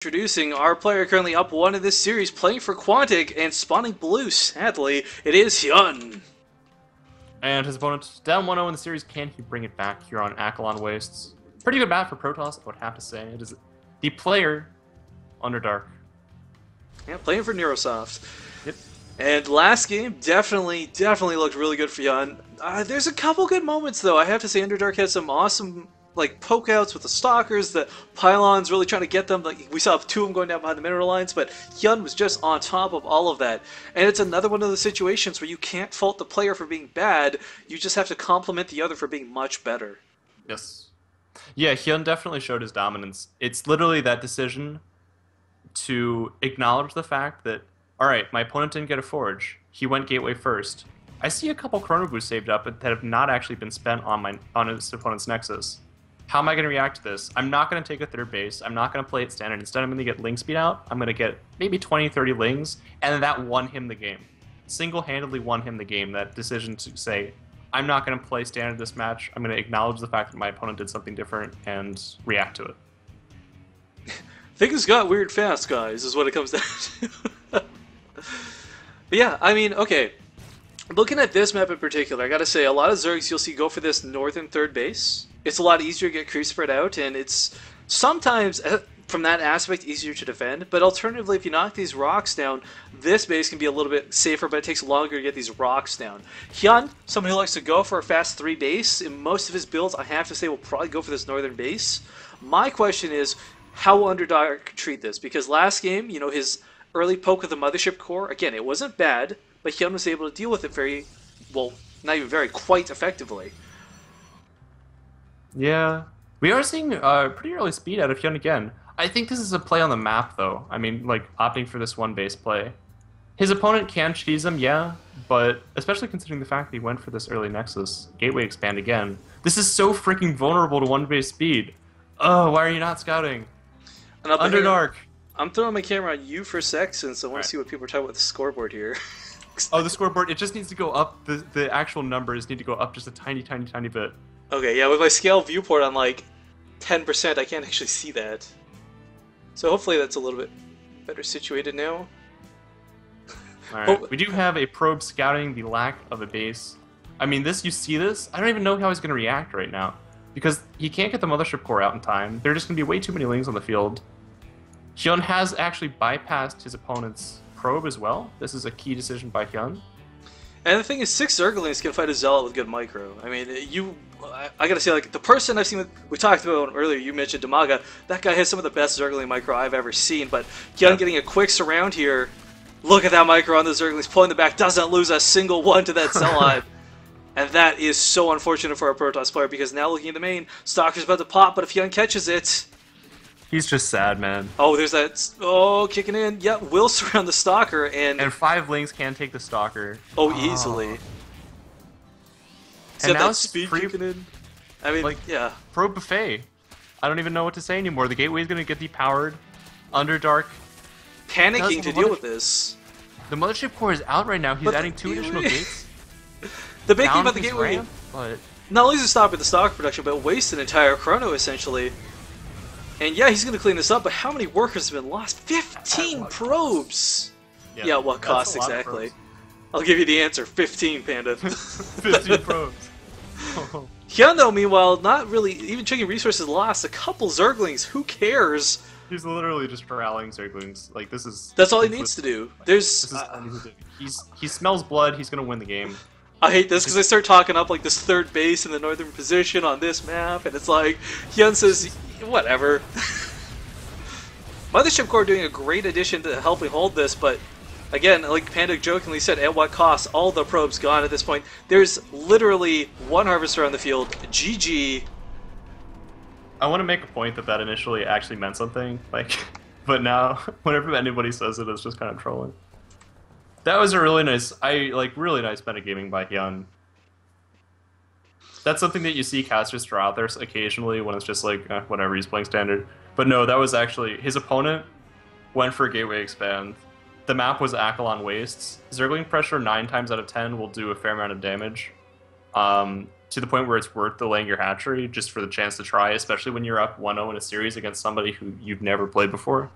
Introducing our player currently up one in this series, playing for Quantic and spawning blue. Sadly, it is Hyun. And his opponent down 1-0 in the series. Can he bring it back here on Akalon Wastes? Pretty good map for Protoss, I would have to say. It is the player Underdark. Yeah, playing for Neurosoft. Yep. And last game definitely looked really good for Hyun. There's a couple good moments though. I have to say Underdark had some awesome poke outs with the stalkers, the pylons really trying to get them. Like we saw two of them going down behind the mineral lines, but Hyun was just on top of all of that. And it's another one of those situations where you can't fault the player for being bad, you just have to compliment the other for being much better. Yes. Yeah, Hyun definitely showed his dominance. It's literally that decision to acknowledge the fact that, alright, my opponent didn't get a forge. He went gateway first. I see a couple chrono boosts saved up that have not actually been spent on his opponent's nexus. How am I going to react to this? I'm not going to take a third base. I'm not going to play it standard. Instead, I'm going to get ling speed out. I'm going to get maybe 20, 30 lings, and that won him the game. Single-handedly won him the game, that decision to say, I'm not going to play standard this match. I'm going to acknowledge the fact that my opponent did something different and react to it. Things got weird fast, guys, is what it comes down to. But yeah, I mean, okay. Looking at this map in particular, I gotta say, a lot of Zergs you'll see go for this northern third base. It's a lot easier to get creep spread out, and it's sometimes, from that aspect, easier to defend. But alternatively, if you knock these rocks down, this base can be a little bit safer, but it takes longer to get these rocks down. Hyun, someone who likes to go for a fast 3 base, in most of his builds, I have to say, will probably go for this northern base. My question is, how will Underdark treat this? Because last game, you know, his early poke of the Mothership Core, again, it wasn't bad, but Hyun was able to deal with it very, well, not even very, quite effectively. Yeah. We are seeing pretty early speed out of Hyun again. I think this is a play on the map, though. I mean, opting for this one base play. His opponent can cheese him, yeah, but especially considering the fact that he went for this early Nexus. Gateway expand again. This is so freaking vulnerable to one base speed. Oh, why are you not scouting? Underdark. I'm throwing my camera on you for a sec, since I want to see what people are talking about with the scoreboard here. Oh, the scoreboard, it just needs to go up. The actual numbers need to go up just a tiny bit. Okay, yeah, with my scale viewport on 10%, I can't actually see that. So hopefully that's a little bit better situated now. Alright, we do have a probe scouting the lack of a base. I mean, you see this? I don't even know how he's going to react right now. Because he can't get the Mothership Core out in time. There are just going to be way too many lings on the field. Hyun has actually bypassed his opponent's probe as well. This is a key decision by Hyun. And the thing is, 6 Zerglings can fight a Zealot with good micro. I mean, I gotta say, the person I've seen, we talked about him earlier, you mentioned Damaga, that guy has some of the best Zergling micro I've ever seen, but Hyun getting a quick surround here, look at that micro on the Zerglings, pulling the back, doesn't lose a single one to that Zealot. And that is so unfortunate for our Protoss player, because now looking at the main, Stalker's about to pop, but if Hyun catches it... He's just sad, man. Oh, there's that... Oh, kicking in. Yeah, will surround the Stalker, and... And 5 lings can take the Stalker. Oh, easily. And now that it's speed kicking in. I mean, yeah. Probe Buffet. I don't even know what to say anymore. The Gateway's gonna get depowered. Underdark. Panicking to deal with this. The Mothership Core is out right now. He's adding 2 additional gates. The big thing about the Gateway... Ramp, but... Not only does it stop at the stock production, but waste an entire chrono, essentially. And yeah, he's going to clean this up, but how many workers have been lost? 15 probes! Yeah, what cost exactly? I'll give you the answer. 15, Panda. 15 probes. Hyun, though, meanwhile, not really even checking resources lost. A couple Zerglings, who cares? He's literally just corralling Zerglings. This is... That's all he needs to do. There's... he smells blood, he's going to win the game. I hate this because I start talking up this third base in the northern position on this map, and it's like, Hyun says, whatever. Mothership Core doing a great addition to helping hold this, but again, like Panda jokingly said, at what cost? All the probes gone at this point. There's literally one Harvester on the field. GG. I want to make a point that initially actually meant something, but now, whenever anybody says it, it's just kind of trolling. That was a really nice, really nice metagaming by Hyun. That's something that you see casters throw out there occasionally when it's just whatever, he's playing standard. But no, that was actually, his opponent went for a gateway expand. The map was Akalon Wastes. Zergling pressure 9 times out of 10 will do a fair amount of damage. To the point where it's worth delaying your hatchery just for the chance to try, especially when you're up 1-0 in a series against somebody who you've never played before.